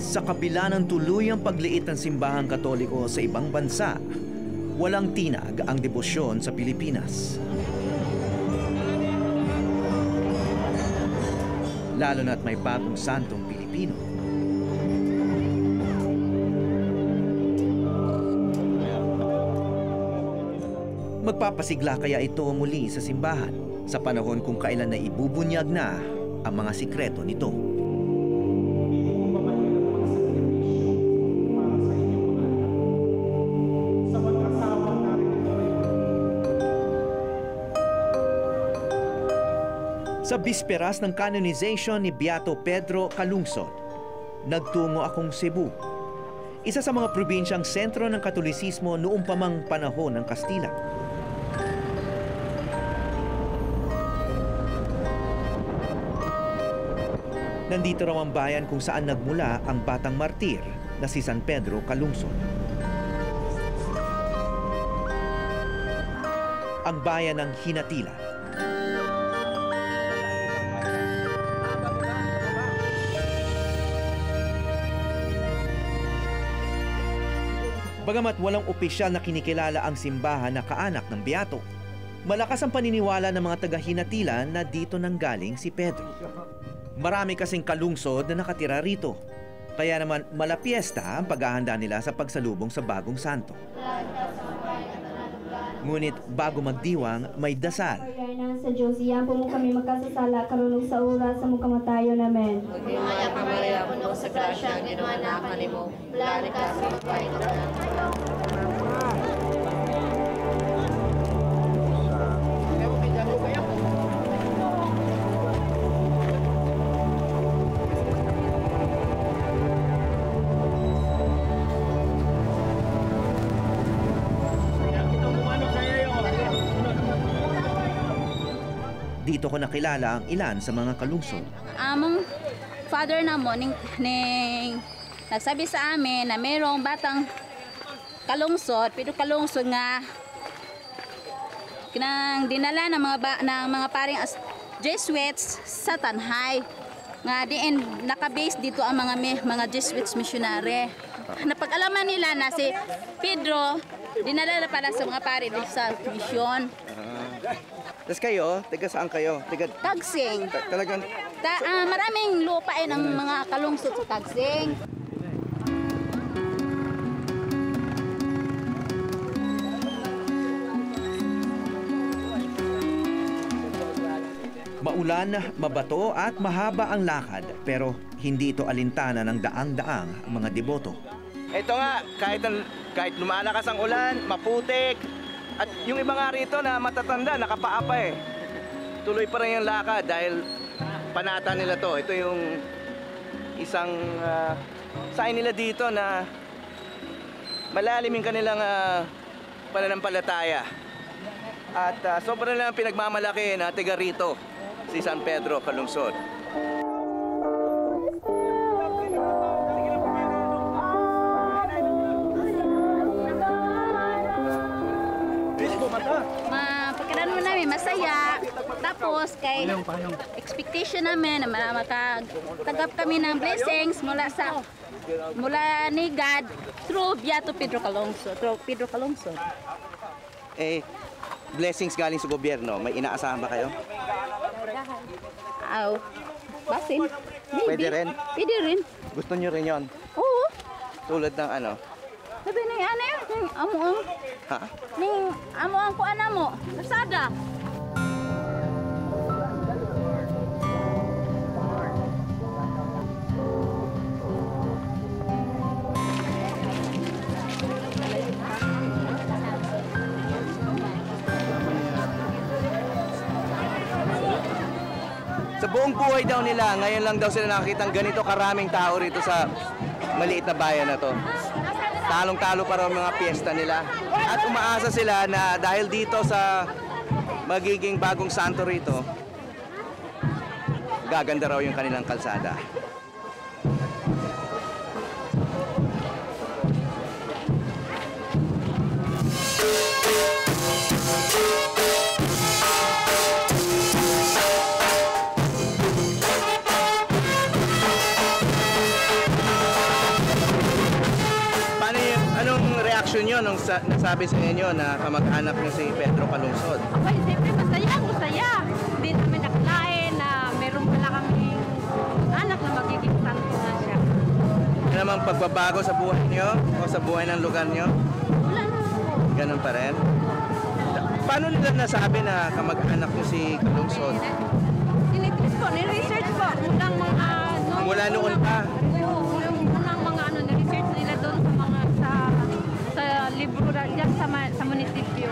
Sa kabila ng tuluyang pagliit ng simbahang Katoliko sa ibang bansa, walang tinag ang debosyon sa Pilipinas. Lalo na't may bagong santong Pilipino. Magpapasigla kaya ito muli sa simbahan sa panahon kung kailan na ibubunyag na ang mga sikreto nito. Sa bisperas ng canonization ni Beato Pedro Calungsod, nagtungo akong Cebu, isa sa mga probinsyang sentro ng Katolisismo noong pamang panahon ng Kastila. Nandito raw ang bayan kung saan nagmula ang batang martir na si San Pedro Calungsod. Ang bayan ng Hinatila. Bagamat walang opisyal na kinikilala ang simbahan na kaanak ng Beato, malakas ang paniniwala ng mga taga-Hinatila na dito nanggaling si Pedro. Marami kasing kalungsod na nakatira rito, kaya naman malapiesta ang paghahanda nila sa pagsalubong sa bagong santo. Ngunit bago magdiwang, may dasal. Sa Diyos, iyan po mo kami magkasasala, karunong sa oras sa mong kamatayon. Amen. Magmimaya ka Maria, puno sa grasya, ginuanak ka nimo, lari ka sa magpahin ka na. Dito ko nakilala ang ilan sa mga kalungsod. Among father na mo ning nagsabi sa amin na mayroong batang kalungsod, pero kalungsod nga kinang dinala ng mga paring Jesuits sa Tanhay. Nga diin nakabase dito ang mga Jesuits missionary. Napag-alaman nila na si Pedro dinala na pala sa mga pari sa misyon. Tapos kayo, taga saan kayo? Tagsing. Talagang... maraming lupain ang mga kalungsod sa Tagsing. Maulan, mabato at mahaba ang lakad, pero hindi ito alintana ng daang-daang ang mga deboto. Ito nga, kahit lumalakas ang ulan, maputik, at yung iba nga rito na matatanda, nakapaa pa eh. Tuloy pa rin yung lakad dahil panata nila to. Ito yung isang sign nila dito na malalim yung kanilang pananampalataya. At sobrang lang pinagmamalaki na tiga rito, si San Pedro Calungsod. Pagkaraan mo namin masaya, tapos kay expectation namin na makatagap kami ng blessings mula ni God through Beato Pedro Calungsod. Blessings galing sa gobyerno, may inaasahan ba kayo? Basin. Pwede rin? Pwede rin. Gusto nyo rin yon? Oo. Tulad ng ano? Sabi na yan amuang. Ha? Ning amuang ko mo. Nasada. Sa buong buhay daw nila, ngayon lang daw sila nakakitang ganito karaming tao rito sa maliit na bayan na to. Talong-talo para ang mga piyesta nila. At umaasa sila na dahil dito sa magiging bagong santo rito, gaganda raw yung kanilang kalsada. nyo nung nasabi sa inyo na kamag-anak niyo si Pedro Calungsod? Abay, siyempre masaya. Hindi namin nakalain na meron pala kaming anak na magiging santo na siya. Ano namang pagbabago sa buhay niyo o sa buhay ng lugar niyo? Wala na po. Ganun pa rin? Paano nila nasabi na kamag-anak niyo si Calungsod? Tinitris po, ni-research po. Mula noon pa? Oo, unang mga ni-research nila doon sa mga sa libro dyan sa munisipyo.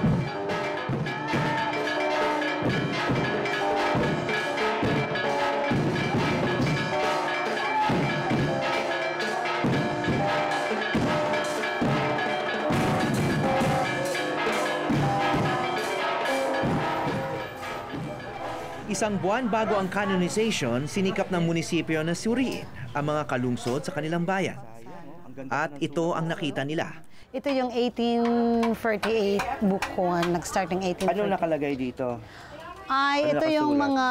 Isang buwan bago ang canonization, sinikap ng munisipyo na suriin ang mga kalungsod sa kanilang bayan. At ito ang nakita nila. Ito yung 1848 bukuan, nag-start ng 1848. Ano nakalagay dito? Ay, Ano ito yung nakasulat? mga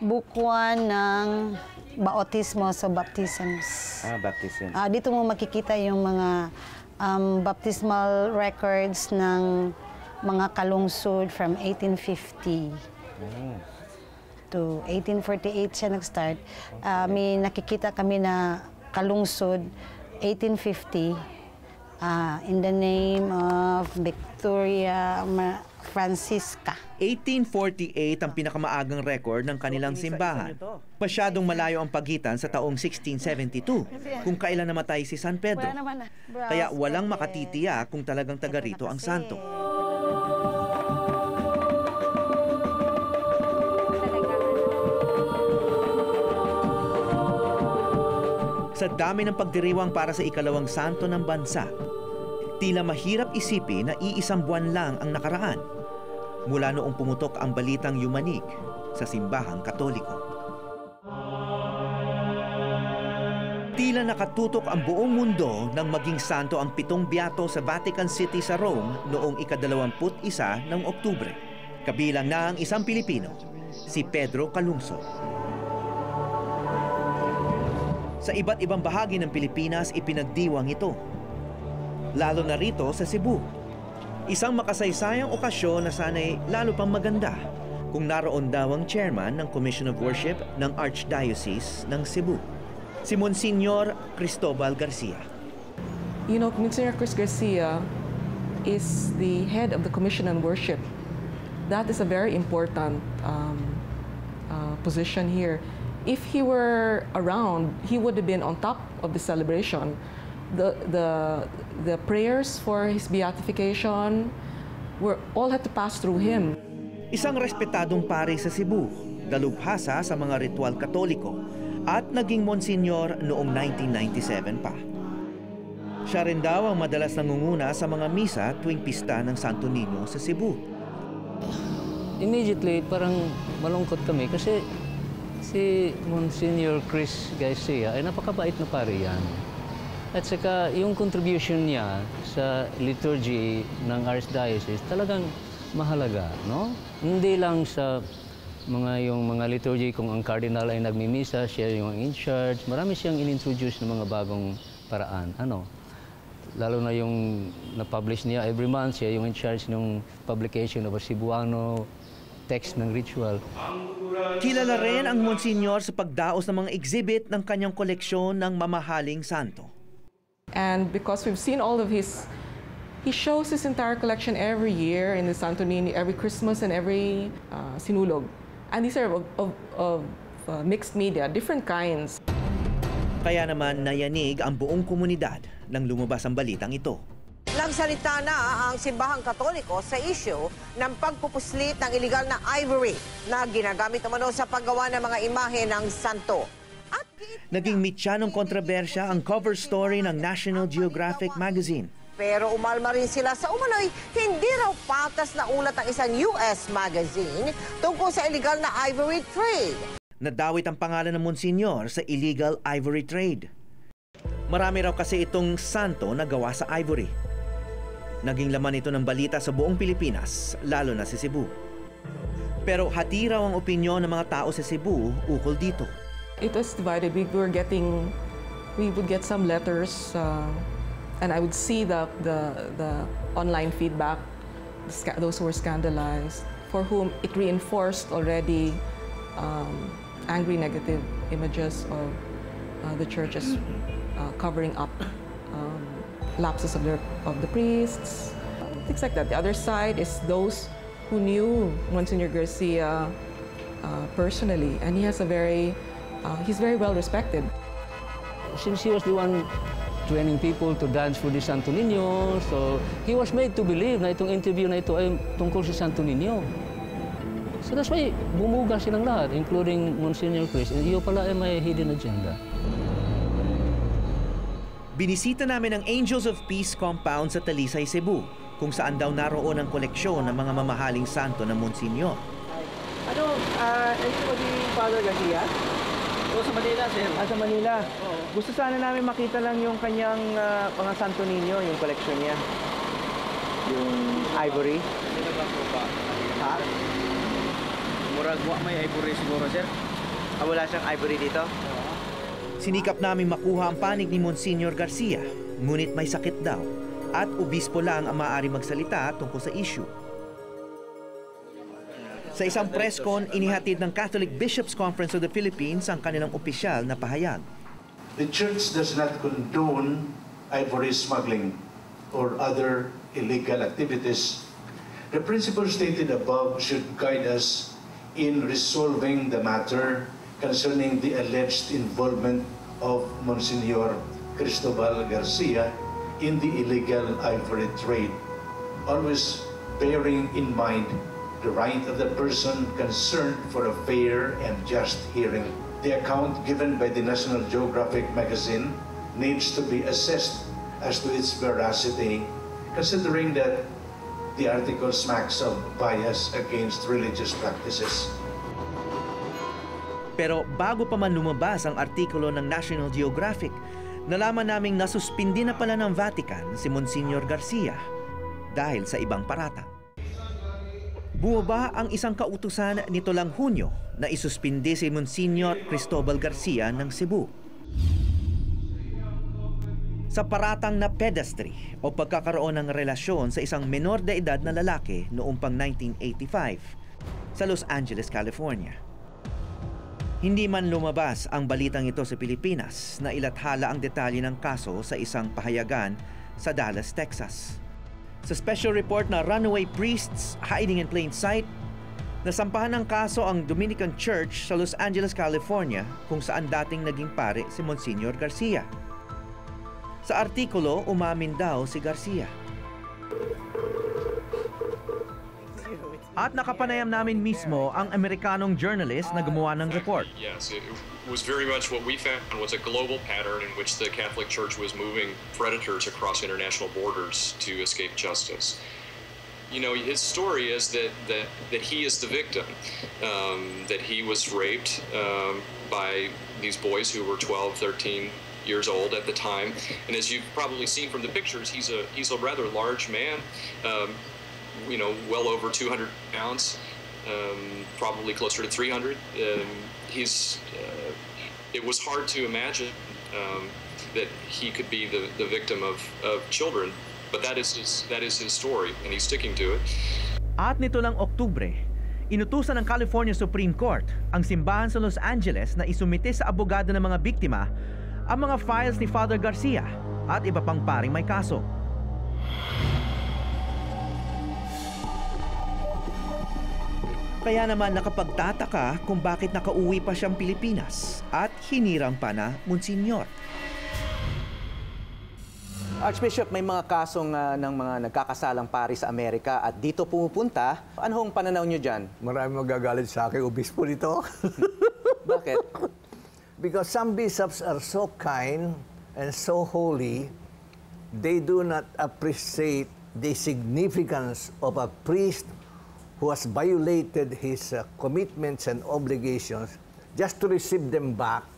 bukuan ng bautismo, so baptisms. Baptism. Dito mo makikita yung mga baptismal records ng mga kalungsod from 1850 to 1848 siya nag-start. May nakikita kami na kalungsod 1850 in the name of Victoria Francisca. 1848 ang pinakamaagang record ng kanilang simbahan. Masyadong malayo ang pagitan sa taong 1672 kung kailan namatay si San Pedro. Kaya walang makatitiyak kung talagang taga rito ang santo. Sa dami ng pagdiriwang para sa ikalawang santo ng bansa, tila mahirap isipin na iisang buwan lang ang nakaraan mula noong pumutok ang balitang yumanig sa simbahang Katoliko. Tila nakatutok ang buong mundo nang maging santo ang 7 beato sa Vatican City sa Rome noong ika-21 ng Oktubre. Kabilang na ang isang Pilipino, si Pedro Calungsod. Sa iba't ibang bahagi ng Pilipinas ipinagdiwang ito. Lalo na rito sa Cebu. Isang makasaysayang okasyon na sana'y lalo pang maganda kung naroon daw ang chairman ng Commission of Worship ng Archdiocese ng Cebu, si Monsignor Cristobal Garcia. You know, Monsignor Chris Garcia is the head of the Commission on Worship. That is a very important position here. If he were around, he would have been on top of the celebration. The prayers for his beatification all had to pass through him. Isang respetadong pare sa Cebu, dalubhasa sa mga ritual Katoliko at naging Monsignor noong 1997 pa. Siya rin daw ang madalas nangunguna sa mga misa tuwing pista ng Santo Niño sa Cebu. Immediately, parang malungkot kami kasi si Monsignor Chris Garcia ay napakabait na pare yan. At saka yung contribution niya sa liturgy ng Archdiocese talagang mahalaga, no? Hindi lang sa yung mga liturgy kung ang cardinal ay nagmimisa, siya yung in charge. Marami siyang inintroduce ng mga bagong paraan. Lalo na yung na-publish niya every month, siya yung in charge ng publication of a Cebuano text ng ritual. Kilala rin ang Monsignor sa pagdaos ng mga exhibit ng kanyang koleksyon ng mamahaling santo. And because we've seen all of he shows his entire collection every year in the Santo Niño, every Christmas and every Sinulog. And these are of mixed media, different kinds. Kaya naman nayanig ang buong komunidad nang lumabas ang balitang ito. Nagsalita na ang simbahang Katoliko sa issue ng pagpupuslit ng illegal na ivory na ginagamit umano sa paggawa ng mga imahe ng santo. At naging mitya ng kontrobersya ang cover story ng National Geographic magazine. Pero umalma rin sila sa umano'y hindi raw patas na ulat ng isang US magazine tungkol sa illegal na ivory trade. Nadawit ang pangalan ng Monsignor sa illegal ivory trade. Marami raw kasi itong santo na gawa sa ivory. Naging laman ito ng balita sa buong Pilipinas, lalo na sa Cebu. Pero hati raw ang opinyon ng mga tao sa Cebu ukol dito. It was divided. We would get some letters And I would see the online feedback, those who were scandalized, for whom it reinforced already angry, negative images of the churches covering up lapses of the priests, things like that. The other side is those who knew Monsignor Garcia personally, and he has he's very well respected. Since he was the one training people to dance for the Santo Niño, so he was made to believe na itong interview na ito ay tungkol sa Santo Niño. So that's why bumuga silang lahat, including Monsignor Chris. Iyo pala ay may hidden agenda. Binisita namin ang Angels of Peace compound sa Talisay, Cebu, kung saan daw naroon ang koleksyon ng mga mamahaling santo ng Monsignor. Ito po si Father Garcia? Oo, sa Manila, sir. Sa Manila? Oo. Gusto sana namin makita lang yung kanyang mga Santo Niño, yung koleksyon niya. Yung ivory. Hindi na ba po ba? Ha? Murag may ivory siguro, sir. Wala siyang ivory dito? Sinikap namin makuha ang panig ni Monsignor Garcia, ngunit may sakit daw at obispo lang ang maaari magsalita tungkol sa issue. Sa isang press con, inihatid ng Catholic Bishops' Conference of the Philippines ang kanilang opisyal na pahayag. The Church does not condone ivory smuggling or other illegal activities. The principles stated above should guide us in resolving the matter concerning the alleged involvement of Monsignor Cristobal Garcia in the illegal ivory trade, always bearing in mind the right of the person concerned for a fair and just hearing. The account given by the National Geographic magazine needs to be assessed as to its veracity, considering that the article smacks of bias against religious practices. Pero bago pa man lumabas ang artikulo ng National Geographic, nalaman naming nasuspindi na pala ng Vatican si Monsignor Garcia dahil sa ibang paratang. Bumaba ang isang kautusan nito lang Hunyo na isuspindi si Monsignor Cristobal Garcia ng Cebu. Sa paratang na pedestry o pagkakaroon ng relasyon sa isang menor de edad na lalaki noong pang 1985 sa Los Angeles, California. Hindi man lumabas ang balitang ito sa Pilipinas na ilathala ang detalye ng kaso sa isang pahayagan sa Dallas, Texas. Sa special report na Runaway Priests Hiding in Plain Sight, nasampahan ng kaso ang Dominican Church sa Los Angeles, California kung saan dating naging pare si Monsignor Garcia. Sa artikulo, umamin daw si Garcia. At nakapanayam namin mismo ang Amerikanong journalist na gumawa ng report. Yes, it was very much what we found was a global pattern in which the Catholic Church was moving predators across international borders to escape justice. You know, his story is that he is the victim, that he was raped by these boys who were 12, 13 years old at the time. And as you've probably seen from the pictures, he's a rather large man. You know, well over 200 pounds, probably closer to 300. It was hard to imagine that he could be the victim of children, but that is his story, and he's sticking to it. At nito lang Oktubre, inutusan ng California Supreme Court ang simbahan sa Los Angeles na isumite sa abogado ng mga biktima ang mga files ni Father Garcia at iba pang paring may kaso. Kaya naman nakapagtataka kung bakit nakauwi pa siyang Pilipinas at hinirang pa na Monsignor. Archbishop, may mga kasong ng mga nagkakasalang pari sa Amerika at dito pumupunta. Ano hong pananaw nyo dyan? Marami magagalit sa akin, obispo nito. Bakit? Because some bishops are so kind and so holy, they do not appreciate the significance of a priest who has violated his commitments and obligations just to receive them back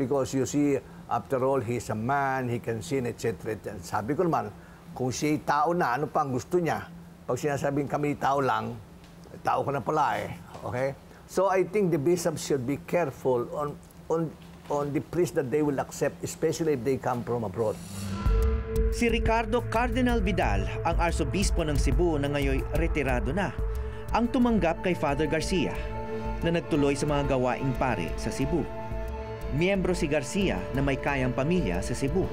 because you see, after all, he's a man, he can sin, etc. Sabi ko naman, kung siya'y tao na, ano pang gusto niya? Pag sinasabing kami tao lang, tao ko na pala eh. Okay? So I think the bishops should be careful on the priests that they will accept, especially if they come from abroad. Si Ricardo Cardinal Vidal, ang Arsobispo ng Cebu na ngayon retirado na, ang tumanggap kay Father Garcia na nagtuloy sa mga gawaing pare sa Cebu. Miyembro si Garcia na may kayang pamilya sa Cebu.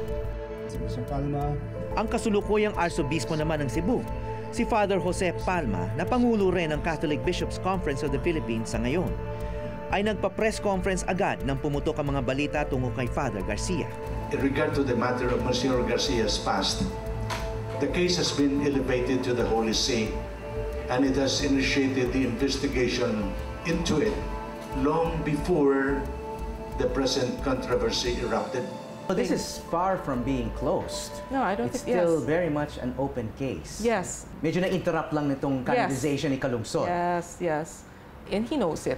Ang kasulukuyang Arsobispo naman ng Cebu, si Father Jose Palma na Pangulo rin ng Catholic Bishops' Conference of the Philippines sa ngayon, ay nagpa-press conference agad nang pumutok ang mga balita tungkol kay Father Garcia. In regard to the matter of Monsignor Garcia's past, the case has been elevated to the Holy See and it has initiated the investigation into it long before the present controversy erupted. Well, this is far from being closed. No, I don't It's think, still yes. very much an open case. Yes. Medyo na-interrupt lang nitong canonization ni Calungsod. Yes, yes. And he knows it.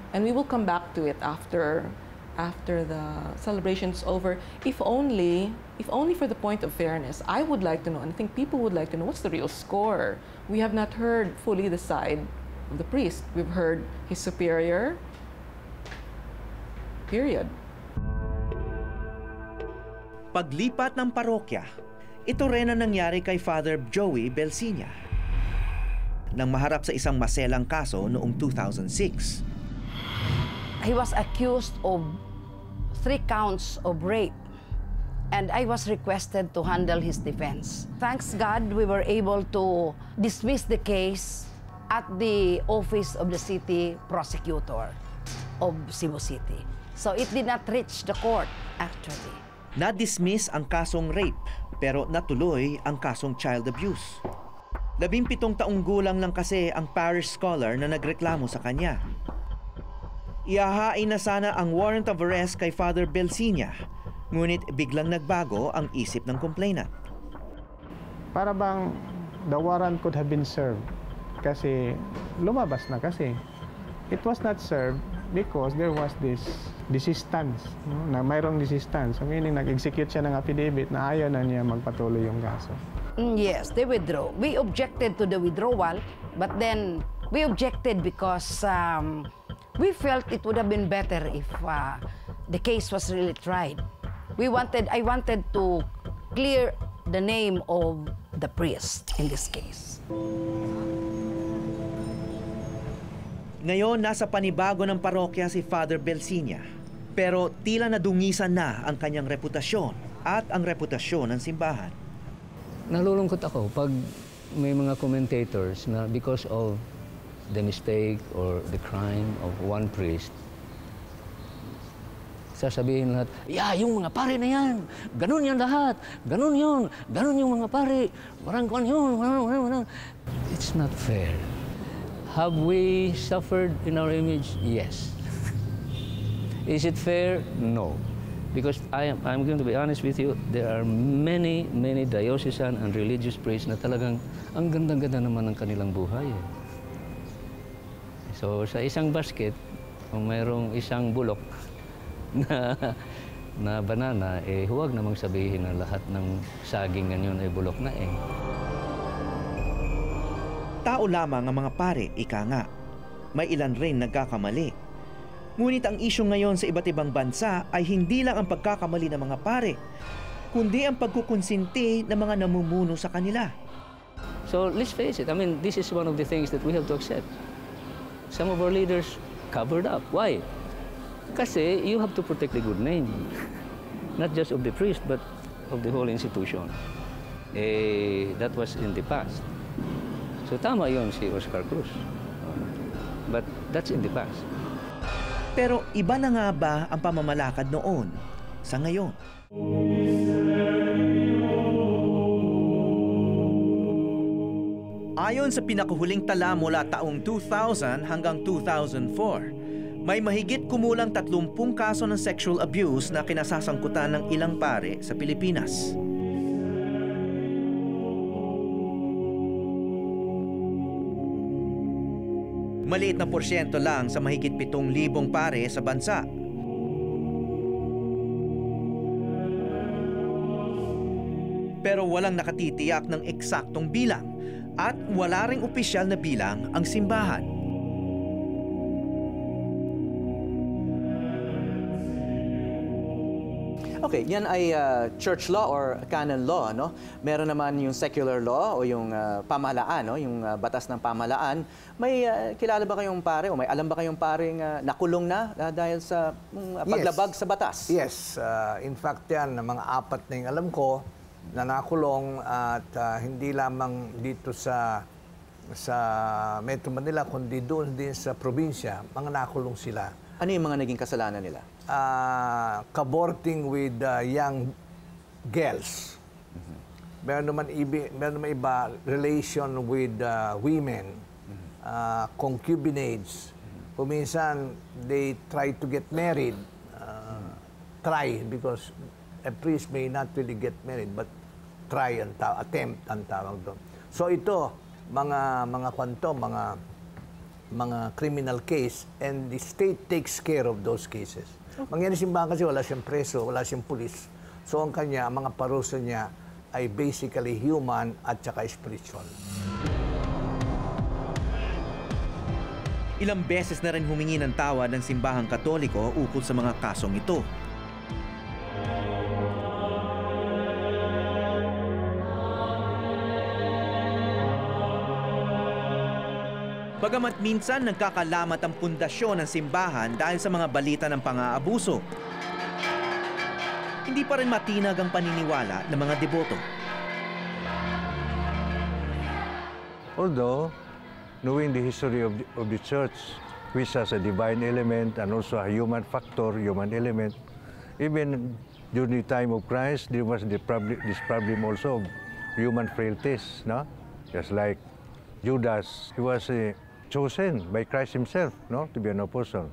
And we will come back to it after the celebration's over. If only for the point of fairness, I would like to know, and I think people would like to know, what's the real score? We have not heard fully the side of the priest. We've heard his superior, period. Paglipat ng parokya, ito rin ang nangyari kay Father Joey Belsinia nang maharap sa isang maselang kaso noong 2006. He was accused of 3 counts of rape, and I was requested to handle his defense. Thanks God, we were able to dismiss the case at the office of the city prosecutor of Cebu City. So it did not reach the court, actually. Na-dismiss ang kasong rape, pero natuloy ang kasong child abuse. 17 taong gulang lang kasi ang parish scholar na nagreklamo sa kanya. Ihahain na sana ang warrant of arrest kay Father Belsinia, ngunit biglang nagbago ang isip ng complainant. Para bang the warrant could have been served kasi lumabas na kasi. It was not served because there was this desistance, na mayroong desistance. So meaning nag-execute siya ng affidavit na ayaw na niya magpatuloy yung kaso. Yes, they withdraw. We objected to the withdrawal, but then we objected because we felt it would have been better if the case was really tried. I wanted to clear the name of the priest in this case. Ngayon, nasa panibago ng parokya si Father Belsinia. Pero tila nadungisan na ang kanyang reputasyon at ang reputasyon ng simbahan. Nalulungkot ako pag may mga commentators na because of the mistake or the crime of one priest, sasabihin lahat, yung mga pare na yan, ganun yan lahat, ganun yun, ganun yung mga pare, warangkuan yun, warang. It's not fair. Have we suffered in our image? Yes. Is it fair? No. Because I'm going to be honest with you, there are many diocesan and religious priests na talagang ang ganda-ganda naman ng kanilang buhay. So sa isang basket, kung mayroong isang bulok na banana, huwag namang sabihin na lahat ng saging ngayon ay bulok na . Tao lamang ang mga pare, ika nga. May ilan rin nagkakamali. Ngunit ang isyu ngayon sa iba't ibang bansa ay hindi lang ang pagkakamali ng mga pare, kundi ang pagkukonsinti ng mga namumuno sa kanila. So let's face it, I mean, this is one of the things that we have to accept. Some of our leaders covered up. Why? Kasi you have to protect the good name, not just of the priest, but of the whole institution. That was in the past. So tama yun si Oscar Cruz. But that's in the past. Pero iba na nga ba ang pamamalakad noon sa ngayon? Ayon sa pinakahuling tala mula taong 2000 hanggang 2004, may mahigit kumulang 30 kaso ng sexual abuse na kinasasangkutan ng ilang pare sa Pilipinas. Maliit na porsyento lang sa mahigit 7,000 pare sa bansa. Pero walang nakatitiyak ng eksaktong bilang at wala ring opisyal na bilang ang simbahan. Okay, yan ay church law or canon law, no? Meron naman yung secular law o yung pamahalaan, no? Yung batas ng pamahalaan. May kilala ba kayong pare o may alam ba kayong pareng nakulong na dahil sa paglabag sa batas? Yes. In fact, yan, mga 4 na yung alam ko na nakulong at hindi lamang dito sa Metro Manila, kundi doon din sa probinsya, mga nakulong sila. Ano yung mga naging kasalanan nila? Cavorting with young girls. Meron naman iba, relation with women, concubinage. Kuminsan, they try to get married. Because a priest may not really get married, but try and attempt ang tawag doon. So ito, mga criminal case, and the state takes care of those cases. Mangyari simbahan kasi wala siyang preso, wala siyang pulis. So ang mga parusa niya ay basically human at saka spiritual. Ilang beses na rin humingi ng tawad ng simbahang Katoliko ukol sa mga kasong ito. Bagamat minsan nagkakalamat ang pundasyon ng simbahan dahil sa mga balita ng pang-aabuso, hindi pa rin matinag ang paniniwala ng mga deboto. Although, knowing the history of the church, which has a divine element and also a human factor, human element, even during the time of Christ, there was this problem also of human frailties, no? Just like Judas, he was chosen by Christ himself, no, to be an apostle.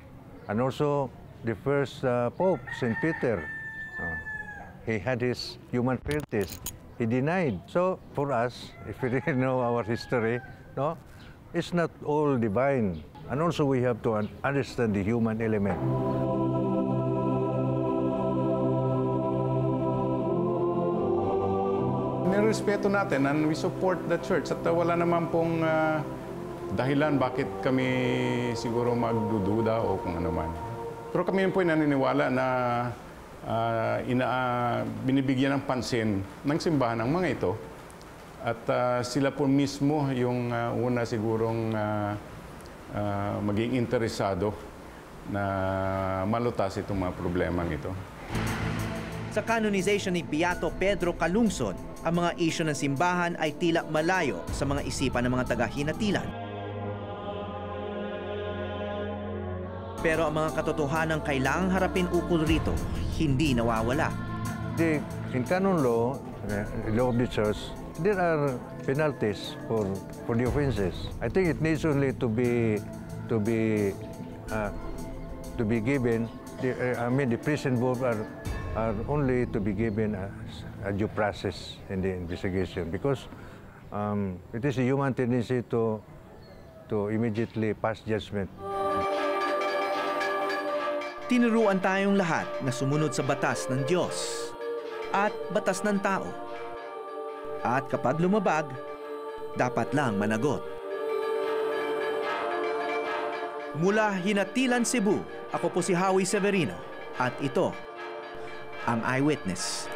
And also the first Pope, St. Peter, he had his human frailties. He denied. So for us, if we really know our history, no, it's not all divine. And also we have to understand the human element. Nirespeto natin and we support the church at wala naman pong dahilan bakit kami siguro magdududa o kung ano man. Pero kami po ay naniniwala na binibigyan ng pansin ng simbahan ng mga ito. At sila po mismo yung una sigurong maging interesado na malutas itong mga problemang ito. Sa canonization ni Beato Pedro Calungsod, ang mga isyu ng simbahan ay tila malayo sa mga isipan ng mga taga-hinatilan. Pero ang mga katotohanang kailangang harapin ukol rito, hindi nawawala. In canon law, the law of the church, there are penalties for the offenses. I think it needs only to be given. The prison involved are only to be given a due process in the investigation because it is a human tendency to immediately pass judgment. Tinuruan tayong lahat na sumunod sa batas ng Diyos at batas ng tao. At kapag lumabag, dapat lang managot. Mula Hinatilan, Cebu, ako po si Howie Severino at ito ang Eyewitness.